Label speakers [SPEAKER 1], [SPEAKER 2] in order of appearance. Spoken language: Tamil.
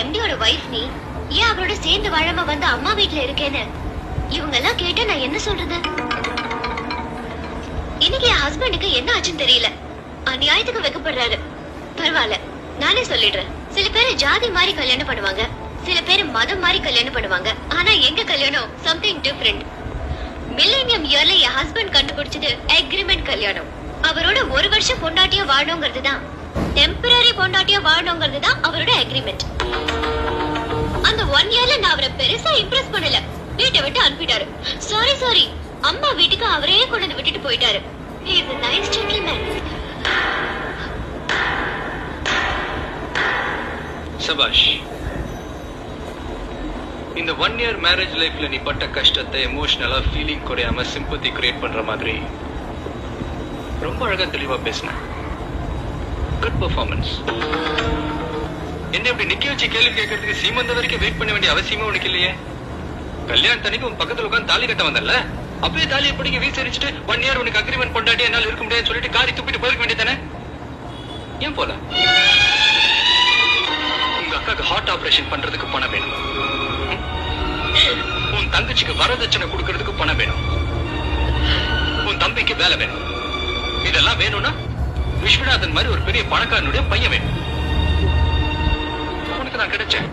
[SPEAKER 1] எம்டியோட வைஃப் நீ ஏன் அவரோட சேர்ந்து வாழாம வந்து அம்மா வீட்ல இருக்கேன்னு இவங்க எல்லாம் கேட்டா நான் என்ன சொல்றது? இன்னைக்கு என் ஹஸ்பண்டுக்கு என்ன ஆச்சுன்னு தெரியல. அநியாயத்துக்கு வெக்கப்படுறாரு. பரவாயில்ல, நானே சொல்லிடுறேன். சில பேர் ஜாதி மாதிரி கல்யாணம் பண்ணுவாங்க, சில பேர் மதம் மாதிரி கல்யாணம் பண்ணுவாங்க. ஆனா எங்க கல்யாணம் சம்திங் டிஃபரெண்ட். மில்லேனியம் இயர்ல என் ஹஸ்பண்ட் கண்டுபிடிச்சது அக்ரிமெண்ட் கல்யாணம். அவரோட ஒரு வருஷம் பொண்டாட்டியா வாழணுங்கிறது தான், டெம்பரரி பொண்டாட்டியா வாழணுங்கிறது தான் அவரோட அக்ரிமெண்ட். அந்த 1 இயர்ல நான் அவரை பெருசா இம்ப்ரெஸ் பண்ணல. வீட்டை விட்டு அனுப்பிட்டாரு. சாரி அம்மா வீட்டுக்கு அவரே கொண்டு வந்து விட்டுட்டு போயிட்டாரு. He is a nice gentleman.
[SPEAKER 2] சபாஷ். இந்த 1 இயர் மேரேஜ் லைஃப்ல நீ பட்ட கஷ்டத்தை எமோஷனலா ஃபீலிங் குறையாம சிம்பத்தி கிரியேட் பண்ற மாதிரி ரொம்ப அழகா தெளிவா பேசின. Good performance. என்ன இப்படி நிக்க வச்சு கேள்வி கேட்கறதுக்கு சீமந்த வரைக்கும் வெயிட் பண்ண வேண்டிய அவசியமே உனக்கு இல்லையே. கல்யாணத்தன்னைக்கு உன் பக்கத்துல உட்காந்து தாலி கட்ட வந்தல்ல, அப்பவே தாலியை பிடிங்க வீசரிச்சுட்டு 1 இயர் உனக்கு அக்ரிமெண்ட் கொண்டாடி என்னால இருக்க முடியாதுன்னு சொல்லிட்டு காரி துப்பிட்டு போயிருக்க வேண்டியதானே. ஏன் போல? உங்க அக்காக்கு ஹார்ட் ஆபரேஷன் பண்றதுக்கு பணம் வேணும், உன் தங்கச்சிக்கு வரதட்சணை கொடுக்கறதுக்கு பணம் வேணும், உன் தம்பிக்கு வேலை வேணும். இதெல்லாம் வேணும்னா விஸ்வநாதன் மாதிரி ஒரு பெரிய பணக்காரனுடைய பையன் வேணும். உனக்கு நான் கிடைச்சேன்.